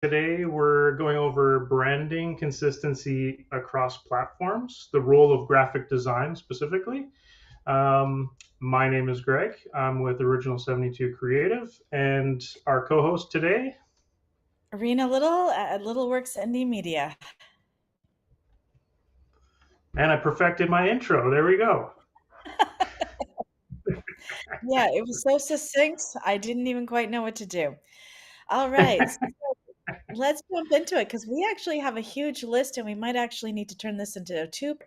Today, we're going over branding consistency across platforms, the role of graphic design specifically. My name is Greg. I'm with Original 72 Creative, and our co host today, Arena Little at Little Works Indie Media. and I perfected my intro. There we go. Yeah, it was so succinct. I didn't even quite know what to do. All right, let's jump into it because we actually have a huge list and we might actually need to turn this into a video.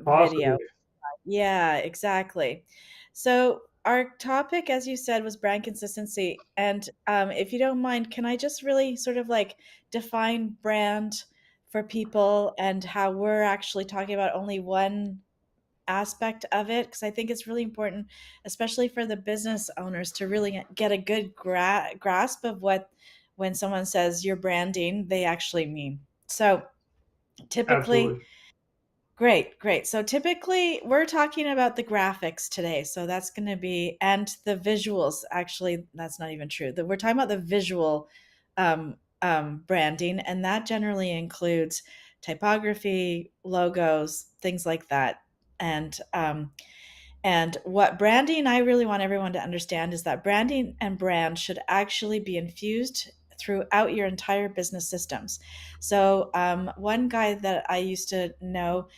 Possibly. Yeah, exactly. So, our topic, as you said, was brand consistency. And if you don't mind, can I just really sort of like define brand for people and how we're actually talking about only one aspect of it, because I think it's really important, especially for the business owners, to really get a good grasp of what, when someone says you're branding, they actually mean. So typically, Absolutely. great. So typically, we're talking about the graphics today. So that's going to be, and the visuals. Actually, that's not even true. We're talking about the visual branding, and that generally includes typography, logos, things like that. And and what branding I really want everyone to understand is that branding and brand should actually be infused throughout your entire business systems. So, one guy that I used to know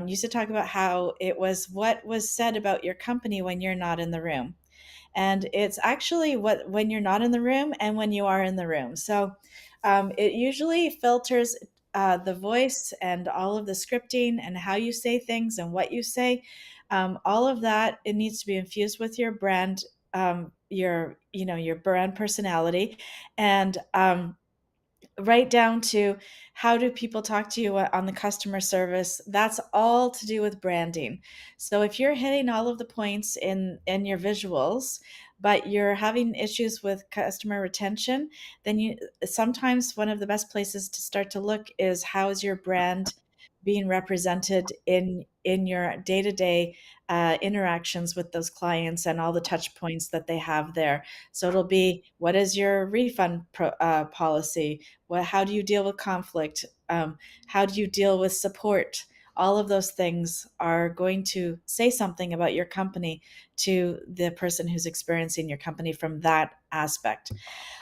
used to talk about how it was what was said about your company when you're not in the room. And it's actually what when you're not in the room and when you are in the room. So, it usually filters the voice and all of the scripting and how you say things and what you say, all of that, it needs to be infused with your brand, your brand personality, and right down to how do people talk to you on the customer service. That's all to do with branding. So if you're hitting all of the points in your visuals, but you're having issues with customer retention, then you sometimes one of the best places to start to look is how is your brand being represented in your day-to-day interactions with those clients and all the touch points that they have there. So it'll be, what is your refund policy? How do you deal with conflict? How do you deal with support? All of those things are going to say something about your company to the person who's experiencing your company from that aspect.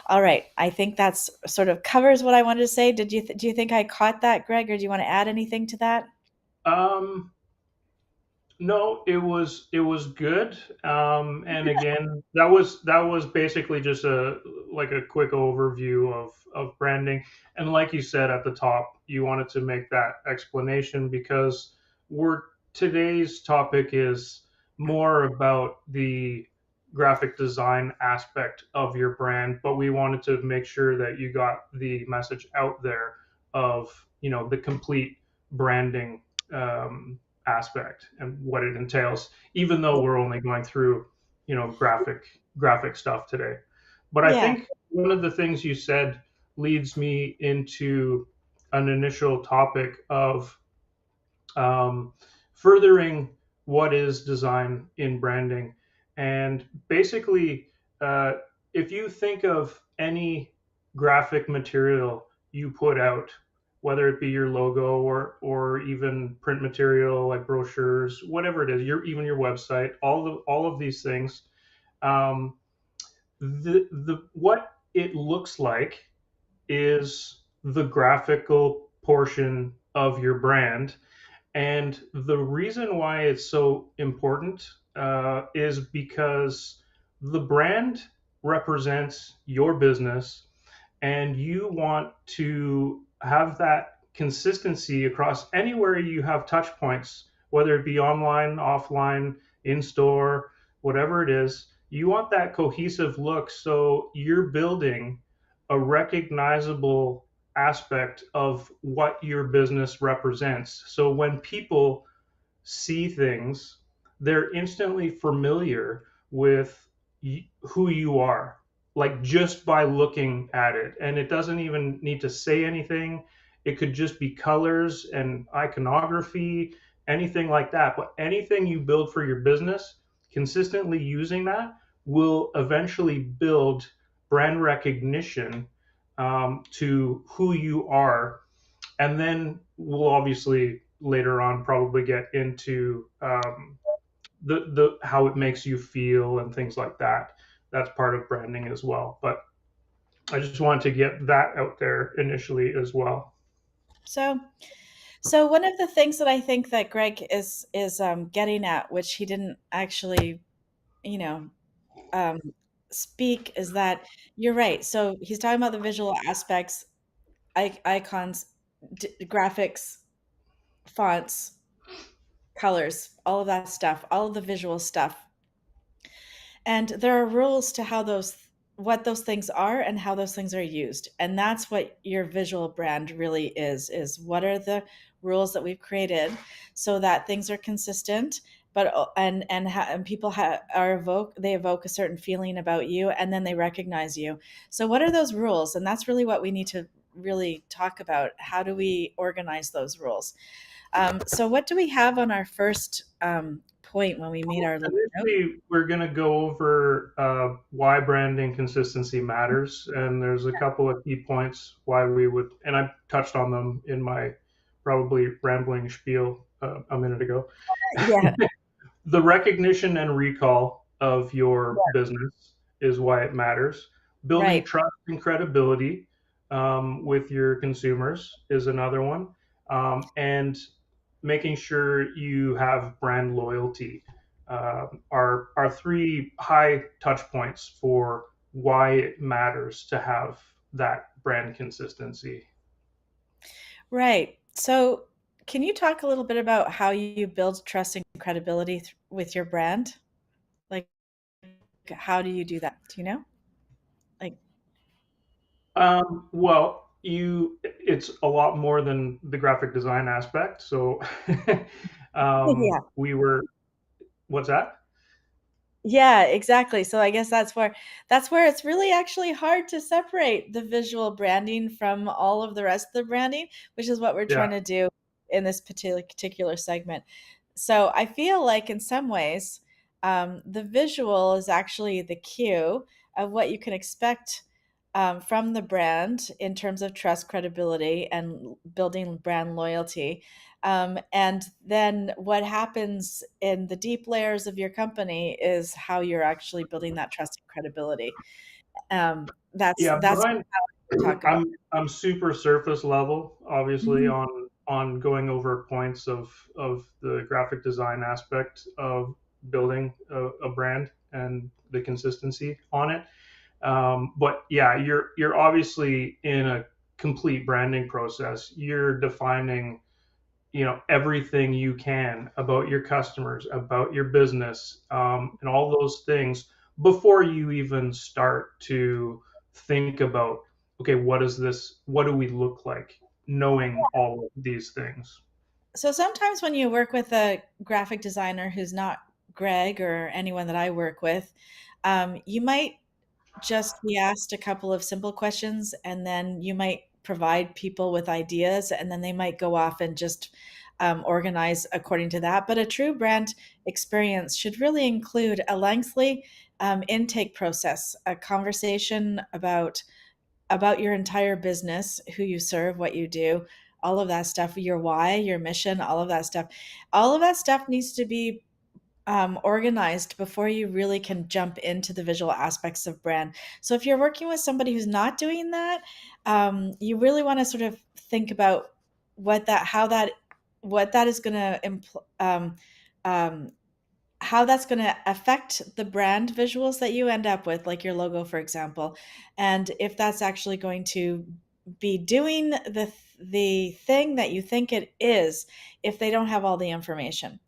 All right, I think that's sort of covers what I wanted to say. Do you think I caught that, Greg, or do you want to add anything to that? Um, No, it was good. And again, that was basically just a quick overview of branding. And like you said at the top, you wanted to make that explanation because we're today's topic is more about the graphic design aspect of your brand, but we wanted to make sure that you got the message out there of, the complete branding aspect and what it entails, even though we're only going through, graphic stuff today. But I Yeah. think one of the things you said leads me into an initial topic of um, furthering what is design in branding. And basically, uh, if you think of any graphic material you put out, whether it be your logo or even print material like brochures, whatever it is, even your website, all of these things, um, the what it looks like is the graphical portion of your brand, and the reason why it's so important is because the brand represents your business, and you want to have that consistency across anywhere you have touch points, whether it be online, offline, in store, whatever it is. You want that cohesive look so you're building a recognizable aspect of what your business represents. So when people see things, they're instantly familiar with who you are, like just by looking at it. And it doesn't even need to say anything. It could just be colors and iconography, anything like that. But anything you build for your business, consistently using that will eventually build brand recognition to who you are. And then we'll obviously later on probably get into the how it makes you feel and things like that. That's part of branding as well. But I just wanted to get that out there initially as well. So, so one of the things that I think that Greg is getting at, which he didn't actually, you know, um, speak, is that you're right. So he's talking about the visual aspects, icons, graphics, fonts, colors, all of that stuff, all of the visual stuff. And there are rules to how those what those things are and how those things are used. And that's what your visual brand really is what are the rules that we've created so that things are consistent, but and people evoke a certain feeling about you, and then they recognize you. So what are those rules? And that's really what we need to really talk about. How do we organize those rules? So what do we have on our first point when we meet our little note? Initially, we're going to go over why branding consistency matters, and there's a couple of key points why we would, and I touched on them in my probably rambling spiel a minute ago. Yeah. The recognition and recall of your business is why it matters. Building Right. trust and credibility with your consumers is another one. And making sure you have brand loyalty are three high touch points for why it matters to have that brand consistency. Right. So, can you talk a little bit about how you build trust and credibility with your brand? Like, how do you do that? Do you know? Like, Well, it's a lot more than the graphic design aspect. So, yeah. we were, what's that? Yeah, exactly. So I guess that's where it's really actually hard to separate the visual branding from all of the rest of the branding, which is what we're Yeah. trying to do in this particular segment. So I feel like in some ways, the visual is actually the cue of what you can expect from the brand in terms of trust, credibility, and building brand loyalty. And then what happens in the deep layers of your company is how you're actually building that trust and credibility. Yeah, That's Brian, what we talk about. I'm super surface level, obviously, Mhm. on going over points of the graphic design aspect of building a brand and the consistency on it. But yeah, you're obviously in a complete branding process. You're defining, everything you can about your customers, about your business, and all those things before you even start to think about, okay, what is this? What do we look like? Knowing all of these things. So sometimes when you work with a graphic designer who's not Greg or anyone that I work with, you might just be asked a couple of simple questions, and then you might provide people with ideas, and then they might go off and just organize according to that. But a true brand experience should really include a lengthy intake process, a conversation about your entire business, who you serve, what you do, all of that stuff, your why, your mission, all of that stuff. All of that stuff needs to be organized before you really can jump into the visual aspects of brand. So if you're working with somebody who's not doing that, you really want to sort of think about what that, how that, what that is going to um, how that's going to affect the brand visuals that you end up with, like your logo, for example, and if that's actually going to be doing the thing that you think it is, if they don't have all the information.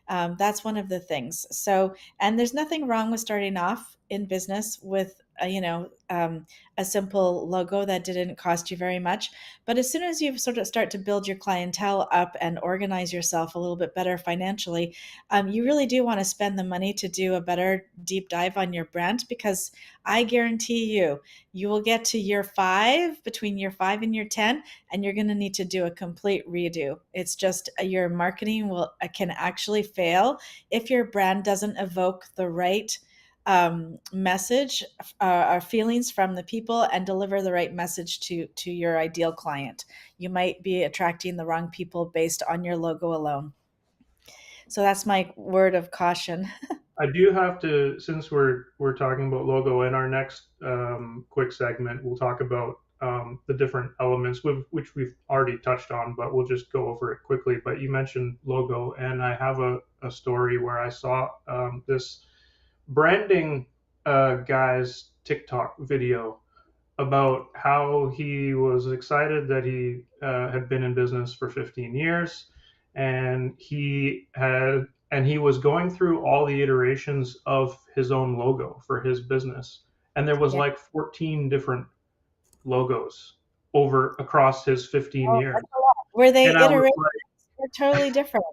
That's one of the things. So, and there's nothing wrong with starting off in business with a simple logo that didn't cost you very much. But as soon as you sort of start to build your clientele up and organize yourself a little bit better financially, you really do want to spend the money to do a better deep dive on your brand, because I guarantee you, you will get to year 5, between year 5 and year 10, and you're going to need to do a complete redo. It's just your marketing will can actually fail if your brand doesn't evoke the right message, our feelings from the people, and deliver the right message to your ideal client. You might be attracting the wrong people based on your logo alone. So that's my word of caution. I do have to, since we're talking about logo in our next quick segment, we'll talk about the different elements which we've already touched on, but we'll just go over it quickly. But you mentioned logo, and I have a story where I saw this branding guy's TikTok video about how he was excited that he had been in business for 15 years, and he was going through all the iterations of his own logo for his business, and there was Yeah. like 14 different logos over across his 15 Oh, years. that's a lot. Were they And I was iterations? like, They're totally different.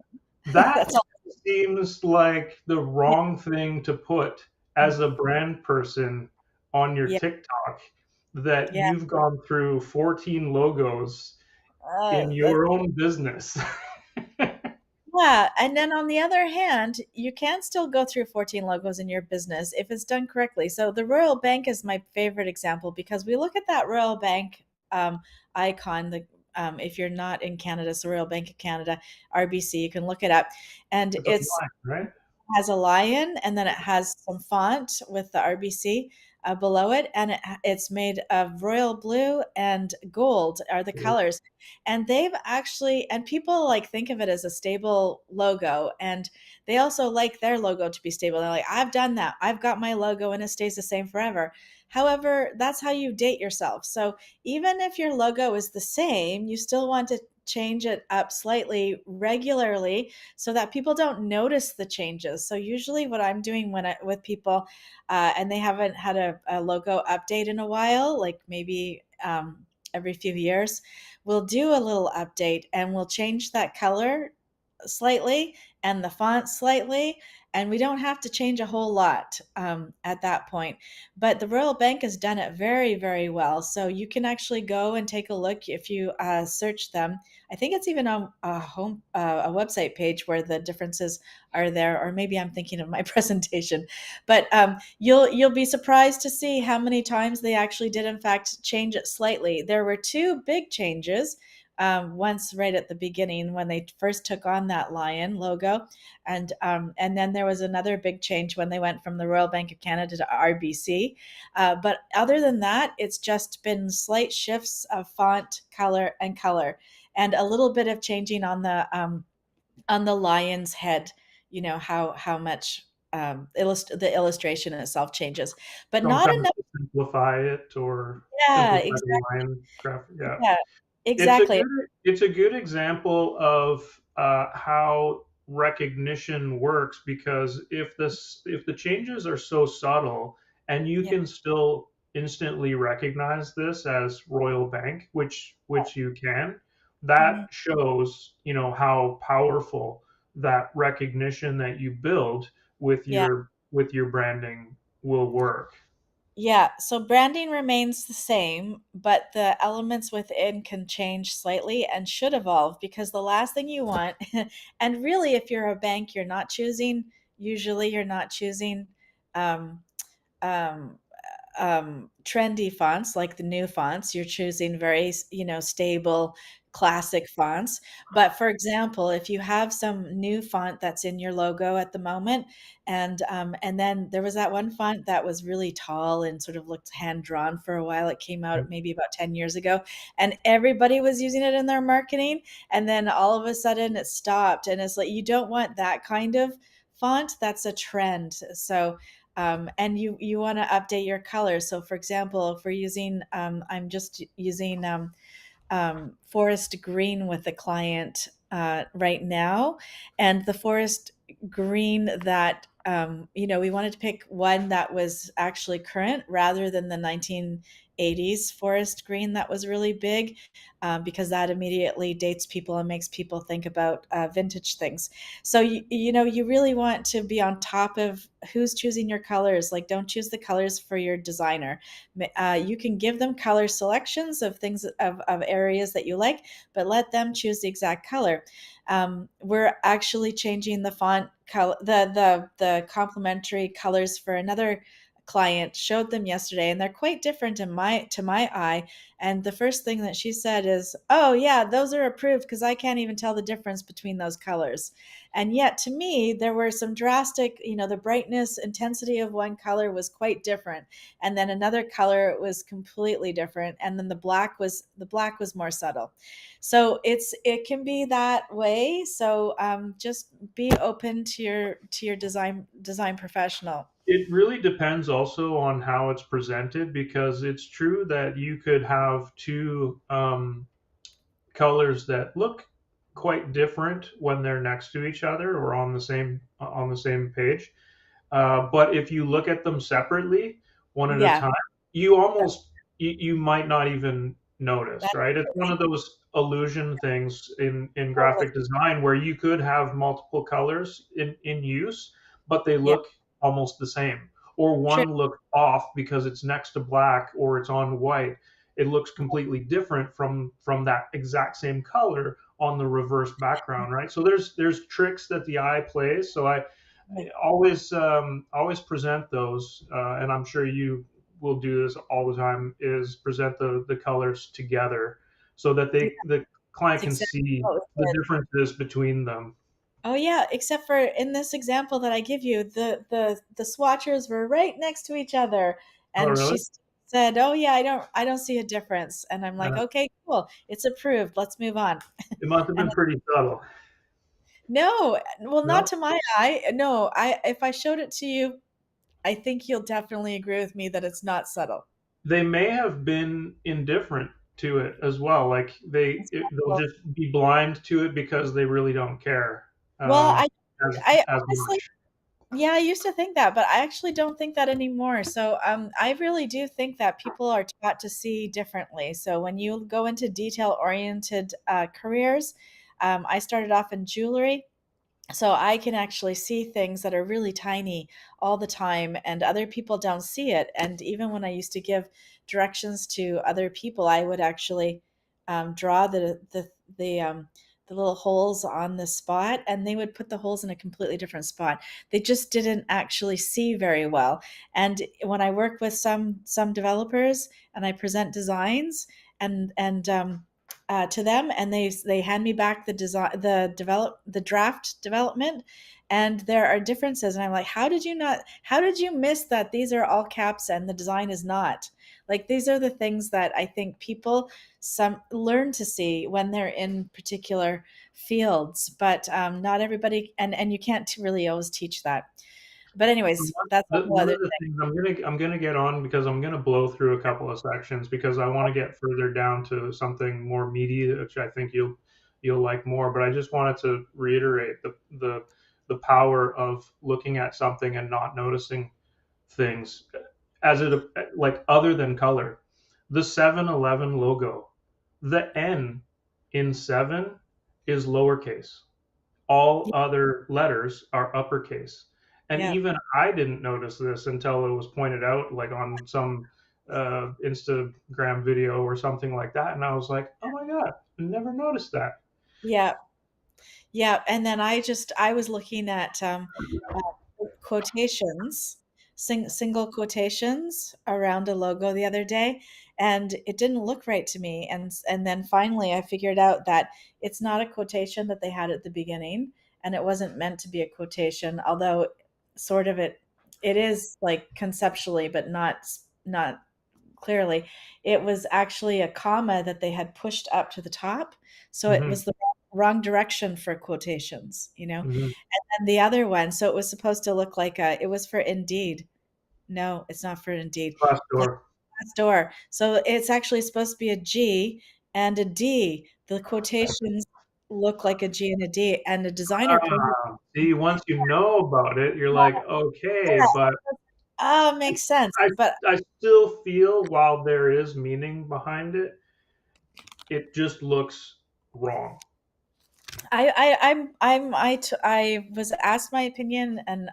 that That's all. seems like the Yeah. wrong thing to put as a brand person on your Yeah. TikTok, that Yeah. you've gone through 14 logos in That's your own business. Yeah, and then on the other hand, you can still go through 14 logos in your business if it's done correctly. So the Royal Bank is my favorite example because we look at that Royal Bank icon. If you're not in Canada, so Royal Bank of Canada, RBC, you can look it up, and It's it's online, right? has a lion, and then it has some font with the RBC below it, and it's made of royal blue and gold are the colors. And they've actually, and people like think of it as a stable logo, and they also like their logo to be stable. They're like, I've done that. I've got my logo and it stays the same forever. However, that's how you date yourself. So even if your logo is the same, you still want to change it up slightly regularly so that people don't notice the changes. So usually what I'm doing with people and they haven't had a logo update in a while, like maybe every few years, we'll do a little update and we'll change that color slightly and the font slightly, and we don't have to change a whole lot at that point. But the Royal Bank has done it very, very well. So you can actually go and take a look if you search them. I think it's even on a website page where the differences are there, or maybe I'm thinking of my presentation. But you'll be surprised to see how many times they actually did in fact change it slightly. There were two big changes. Once right at the beginning when they first took on that lion logo, and then there was another big change when they went from the Royal Bank of Canada to RBC. But other than that, it's just been slight shifts of font, color, and a little bit of changing on the lion's head. You know how much the illustration itself changes, but not Sometimes enough. to simplify it or Yeah, simplify the exactly. line graphic. Yeah. Yeah, It's a exactly. good example of how recognition works, because if the changes are so subtle and you Yeah. can still instantly recognize this as Royal Bank, which you can, that Mhm. shows, how powerful that recognition that you build Yeah. with your branding will work. Yeah, so branding remains the same, but the elements within can change slightly and should evolve because the last thing you want, and really, if you're a bank, usually you're not choosing um, um, trendy fonts like the new fonts. You're choosing very stable classic fonts. But for example, if you have some new font that's in your logo at the moment, and then there was that one font that was really tall and sort of looked hand drawn for a while. It came out maybe about 10 years ago, and everybody was using it in their marketing, and then all of a sudden it stopped, and it's like you don't want that kind of font. That's a trend. So and you want to update your colors. So, for example, if we're using, I'm just using forest green with the client right now, and the forest green that we wanted to pick one that was actually current rather than the 1980s forest green that was really big, because that immediately dates people and makes people think about vintage things. So you really want to be on top of who's choosing your colors. Like, don't choose the colors for your designer. You can give them color selections of things of areas that you like, but let them choose the exact color. color. We're actually changing the font color, the complementary colors for another client. Showed them yesterday, and they're quite different in my to my eye. And the first thing that she said is, "Oh yeah, those are approved because I can't even tell the difference between those colors." And yet, to me, there were some drastic, the brightness, intensity of one color was quite different, and then another color was completely different, and then the black was more subtle. So it can be that way. So just be open to your design professional. It really depends also on how it's presented, because it's true that you could have two colors that look quite different when they're next to each other or on the same page. But if you look at them separately, one at a Yeah, time, you might not even notice, right? It's one absolutely. of those illusion things in Totally. graphic design where you could have multiple colors in use, but they Yeah, look almost the same. Or true. one look off because it's next to black or it's on white. It looks completely different from that exact same color on the reverse background, right? So there's tricks that the eye plays. So I always present those, and I'm sure you will do this all the time. Is present the colors together so that Yeah, the client that's can exactly see what the we did. differences between them. Oh yeah, except for in this example that I give you, the swatchers were right next to each other, Oh, and really? said, "Oh yeah, I don't see a difference." And I'm like, Uh, "Okay, cool, it's approved. Let's move on." it must have And been pretty subtle. no, well, not No, to my eye. No, I if I showed it to you, I think you'll definitely agree with me that it's not subtle. they may have been indifferent to it as well. Like It's they'll possible. just be blind to it because they really don't care Well, um, I as honestly, much. yeah, I used to think that, but I actually don't think that anymore. So, I really do think that people are taught to see differently. So, when you go into detail-oriented careers, I started off in jewelry, so I can actually see things that are really tiny all the time, and other people don't see it. And even when I used to give directions to other people, I would actually draw the little holes on the spot, and they would put the holes in a completely different spot. They just didn't actually see very well. And when I work with some developers and I present designs and to them, and they hand me back the draft development, and there are differences, and I'm like, how did you miss that these are all caps and the design is not? Like, these are the things that I think people some learn to see when they're in particular fields, but not everybody, and you can't really always teach that. But anyways, that's a whole One other of the things I'm gonna get on, because I'm gonna blow through a couple of sections because I want to get further down to something more meaty, which I think you'll like more. But I just wanted to reiterate the power of looking at something and not noticing things as it, like, other than color. The 7-Eleven logo, the N in seven is lowercase. All thing. other letters are uppercase. And Yeah. even I didn't notice this until it was pointed out, like on some Instagram video or something like that. And I was like, oh my God, I never noticed that. Yeah. Yeah, and then I was looking at quotations, single quotations around a logo the other day, and it didn't look right to me. And then finally, I figured out that it's not a quotation that they had at the beginning, and it wasn't meant to be a quotation. Although, sort of it is like conceptually, but not clearly. It was actually a comma that they had pushed up to the top, so it Hmm. was the wrong direction for quotations, Hmm. and the other one, so it was supposed to look like it was for Indeed. No, it's not for Indeed. Glass Like door. Glassdoor. So it's actually supposed to be a G and a D. The quotations look like a G and a D, and the designer pointed. See, once you know about it, you're like, okay, but Oh, makes sense. I, But I still feel while there is meaning behind it, it just looks wrong. I was asked my opinion, and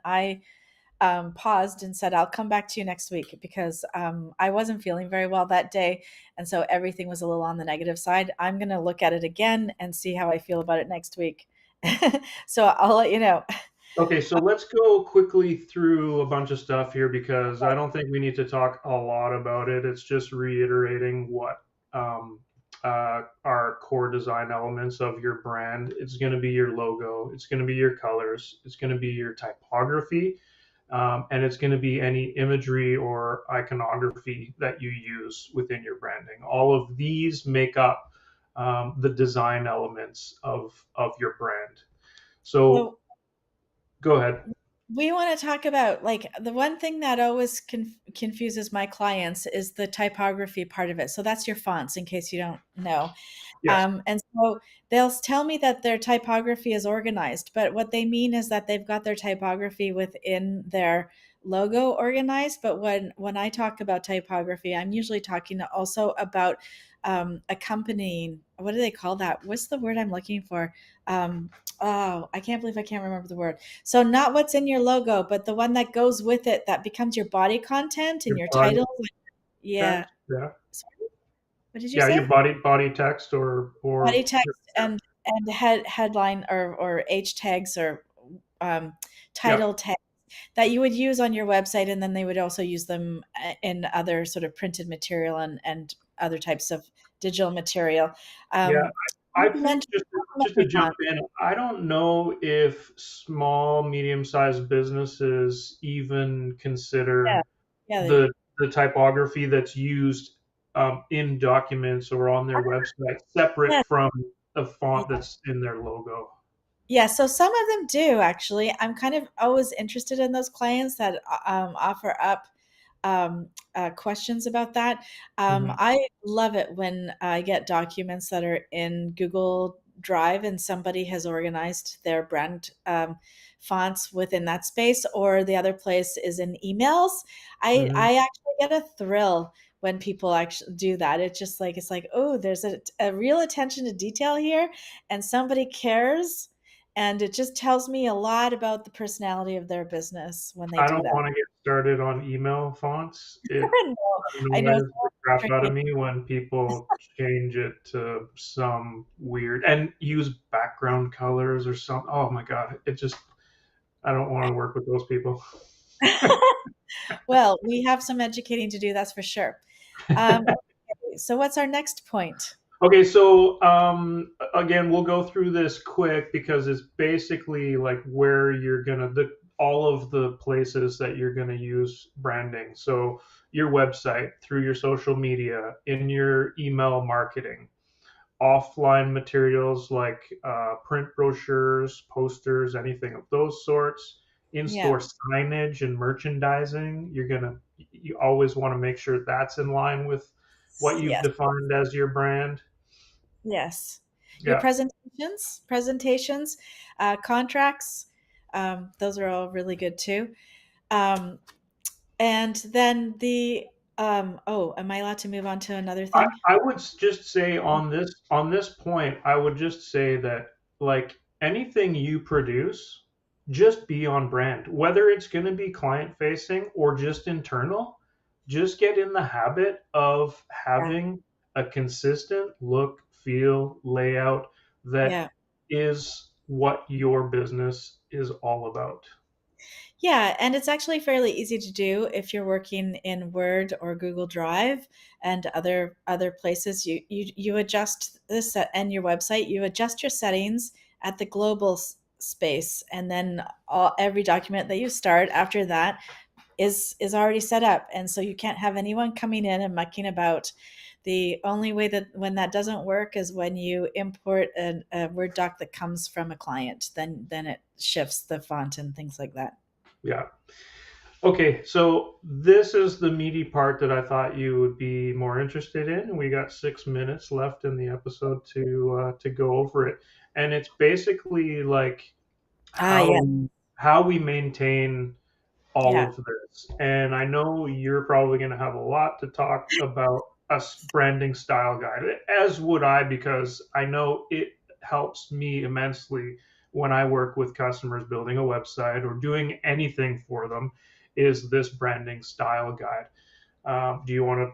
paused and said, I'll come back to you next week because I wasn't feeling very well that day. And so everything was a little on the negative side. I'm going to look at it again and see how I feel about it next week. So I'll let you know. Okay, so let's go quickly through a bunch of stuff here because I don't think we need to talk a lot about it. It's just reiterating what are core design elements of your brand. It's going to be your logo, it's going to be your colors, it's going to be your typography, and it's going to be any imagery or iconography that you use within your branding. All of these make up the design elements of your brand. So So go ahead. we want to talk about like the one thing that always confuses my clients is the typography part of it. So that's your fonts, in case you don't know. Yes. And so they'll tell me that their typography is organized, but what they mean is that they've got their typography within their logo organized. But when I talk about typography, I'm usually talking also about accompanying. What do they call that? What's the word I'm looking for? Oh, I can't believe I can't remember the word. So not what's in your logo, but the one that goes with it that becomes your body content and Your your body title. Yeah. text, yeah. Sorry, what did you Yeah, your say? body text or Body text and headline or H tags or um, yeah. title tags that you would use on your website, and then they would also use them in other sort of printed material and other types of digital material. Yeah, Um, I think just to complimentary jump font. in, I don't know if small, medium-sized businesses even Yeah, consider yeah, the typography that's used in documents or on their website separate yeah, from the font yeah. that's in their logo. Yeah, so some of them do actually. I'm kind of always interested in those clients that offer up questions about that. Mhm. I love it when I get documents that are in Google Drive and somebody has organized their brand fonts within that space, or the other place is in emails. Mhm. I actually get a thrill when people actually do that. It's just like it's like, oh, there's a real attention to detail here, and somebody cares. And it just tells me a lot about the personality of their business when they I do don't that. want to get started on email fonts. It No, I know annoys the it's crap out of tricky. me when people change it to some weird and use background colors or something. Oh my god, it just I don't want to work with those people. Well, we have some educating to do, that's for sure. Okay, so what's our next point? Okay, so again, we'll go through this quick because it's basically like where you're gonna the all of the places that you're gonna use branding. So your website, through your social media, in your email marketing, offline materials like print brochures, posters, anything of those sorts, Yeah. in-store signage and merchandising. You always want to make sure that's in line with what you've Yes. defined as your brand. Yes. Your Yeah. presentations, contracts, those are all really good too. Um, and then oh, am I allowed to move on to another thing? I would just say on this point, I would just say that like anything you produce, just be on brand. Whether it's going to be client facing or just internal, just get in the habit of Yeah. having a consistent look, feel, layout that Yeah. is what your business is all about. Yeah, and it's actually fairly easy to do if you're working in Word or Google Drive and other places. You adjust this and your website. You adjust your settings at the global space, and then every document that you start after that is already set up, and so you can't have anyone coming in and mucking about. The only way that when that doesn't work is when you import a Word doc that comes from a client. Then it shifts the font and things like that. Yeah. Okay, so this is the meaty part that I thought you would be more interested in. We got 6 minutes left in the episode to go over it, and it's basically like Ah, yeah. how we maintain all Yeah. of this. And I know you're probably going to have a lot to talk about a branding style guide, as would I, because I know it helps me immensely when I work with customers building a website or doing anything for them is this branding style guide. Do you want to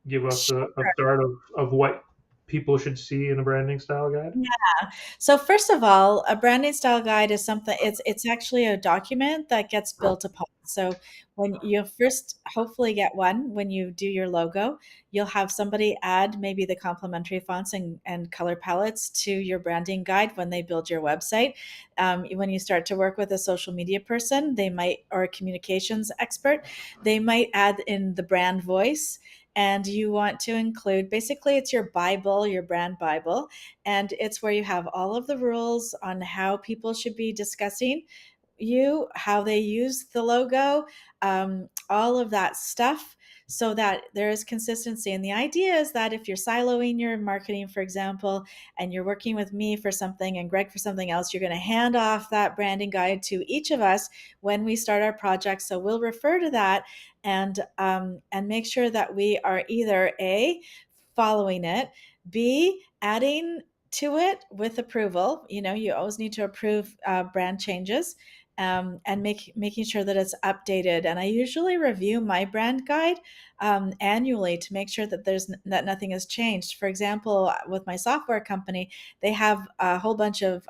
give us a start of what people should see in a branding style guide? Yeah. So first of all, a branding style guide is something it's actually a document that gets built upon. So when you first hopefully get one when you do your logo, you'll have somebody add maybe the complementary fonts and color palettes to your branding guide when they build your website. When you start to work with a social media person, they might, or a communications expert, they might add in the brand voice. And you want to include, basically, it's your Bible, your brand Bible, and it's where you have all of the rules on how people should be discussing you, how they use the logo, all of that stuff, so that there is consistency. And the idea is that if you're siloing your marketing, for example, and you're working with me for something and Greg for something else, you're going to hand off that branding guide to each of us when we start our project. So we'll refer to that and make sure that we are either A, following it, B, adding to it with approval. You know, you always need to approve brand changes, and making sure that it's updated. And I usually review my brand guide annually to make sure that that nothing has changed. For example, with my software company, they have a whole bunch of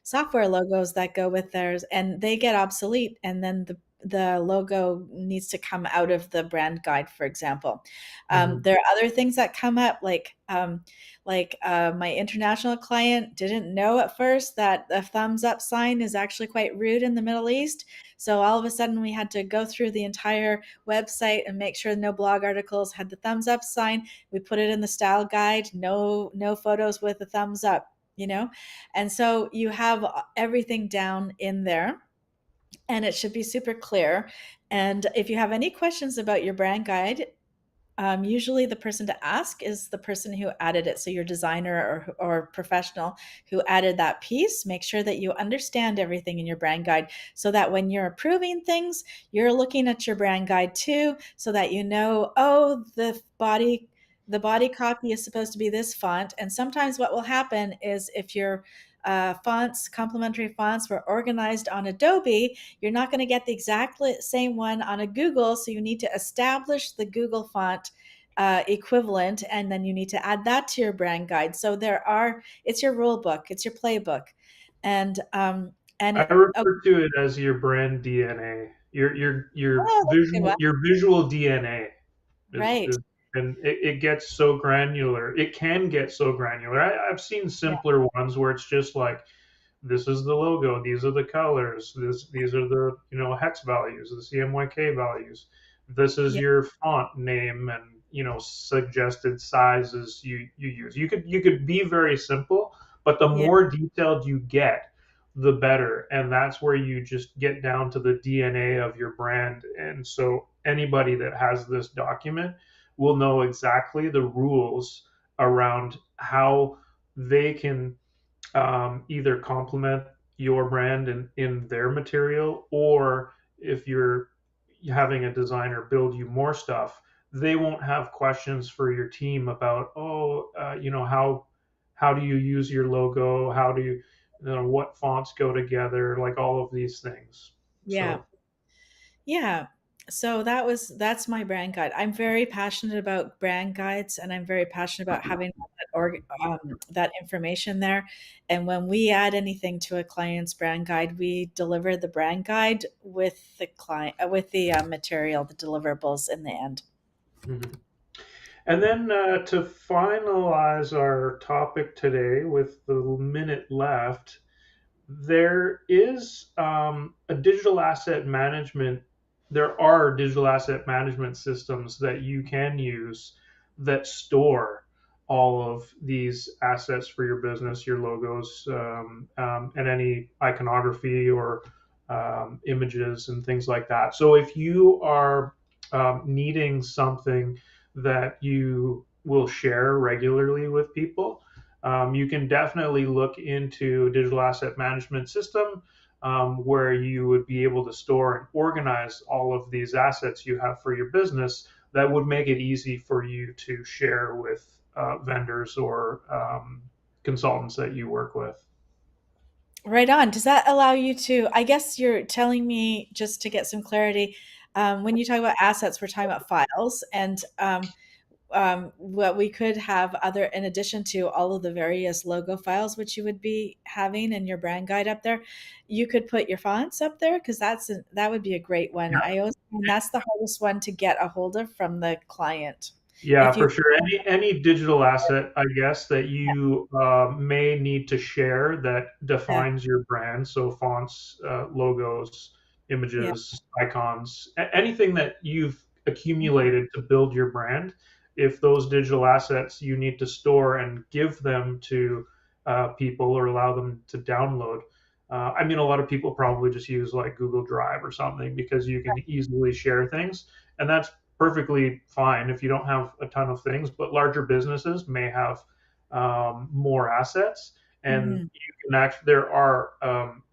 software logos that go with theirs, and they get obsolete, and then the logo needs to come out of the brand guide, for example. Mm-hmm. There are other things that come up, my international client didn't know at first that the thumbs up sign is actually quite rude in the Middle East. So all of a sudden we had to go through the entire website and make sure no blog articles had the thumbs up sign. We put it in the style guide, no photos with a thumbs up, you know? And so you have everything down in there, and it should be super clear. And if you have any questions about your brand guide, usually the person to ask is the person who added it. So your designer or professional who added that piece, make sure that you understand everything in your brand guide, so that when you're approving things, you're looking at your brand guide too, so that you know, oh, the body copy is supposed to be this font. And sometimes what will happen is if your complementary fonts were organized on Adobe, you're not going to get the exact same one on a Google. So you need to establish the Google font equivalent, and then you need to add that to your brand guide. So it's your rule book, it's your playbook, and I oh, refer to it as your brand DNA, oh, that's a good one. your visual DNA Right. is and it gets so granular. It can get so granular. I've seen Yeah. simpler ones where it's just like this is the logo, these are the colors, these are the hex values, the CMYK values. This is Yeah. your font name and suggested sizes you use. You could be very simple, but the Yeah. more detailed you get, the better. And that's where you just get down to the DNA of your brand. And so anybody that has this document will know exactly the rules around how they can either complement your brand in their material, or if you're having a designer build you more stuff, they won't have questions for your team about, how do you use your logo? How do what fonts go together? Like all of these things. Yeah. So Yeah. So that's my brand guide. I'm very passionate about brand guides, and I'm very passionate about having that information there. And when we add anything to a client's brand guide, we deliver the brand guide with the client, with the material, the deliverables in the end. mhm. And then to finalize our topic today with the minute left, there is a digital asset management. There are digital asset management systems that you can use that store all of these assets for your business, your logos, and any iconography or images and things like that. So if you are needing something that you will share regularly with people, you can definitely look into a digital asset management system where you would be able to store and organize all of these assets you have for your business. That would make it easy for you to share with vendors or consultants that you work with. Right on. Does that allow you to, I guess you're telling me, just to get some clarity, when you talk about assets, we're talking about files, and what we could have other, in addition to all of the various logo files which you would be having in your brand guide up there, you could put your fonts up there, because that would be a great one. Yeah. I always find that's the hardest one to get a hold of from the client. Yeah, If you, for sure. Any digital asset, I guess, that you may need to share that yeah, defines your brand. So fonts, logos, yeah, images, icons, anything that you've accumulated to build your brand. If those digital assets you need to store and give them to people or allow them to download. I mean, a lot of people probably just use like Google Drive or something because you can easily share things, and that's perfectly fine if you don't have a ton of things, but larger businesses may have more assets. And mhm. you can actually, there are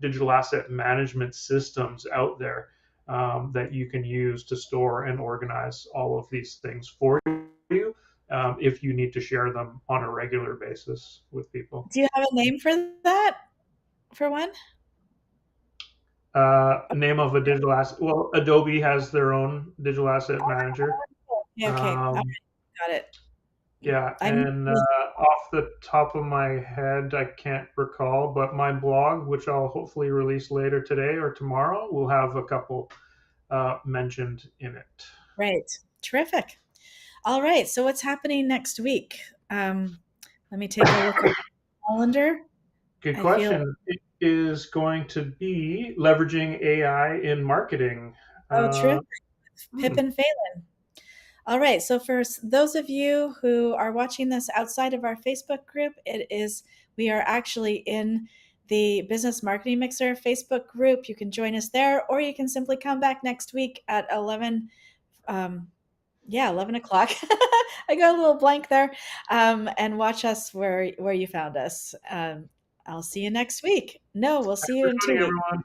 digital asset management systems out there that you can use to store and organize all of these things for you if you need to share them on a regular basis with people. Do you have a name for that, for one? Name of a digital asset. Well, Adobe has their own digital asset manager. Yeah, okay, all Um, right, got it. Yeah, I'm and off the top of my head, I can't recall, but my blog, which I'll hopefully release later today or tomorrow, will have a couple mentioned in it. right. Terrific. All right. So what's happening next week? Let me take a look on the calendar. Good I feel, question. It is going to be leveraging AI in marketing. oh, Uh, terrific. Pip hmm, and Phelan. All right. So for those of you who are watching this outside of our Facebook group, we are actually in the Business Marketing Mixer Facebook group. You can join us there, or you can simply come back next week at 11. Yeah, 11 o'clock. I got a little blank there. And watch us where you found us. I'll see you next week. No, we'll see thanks you for in 2 joining, weeks. everyone.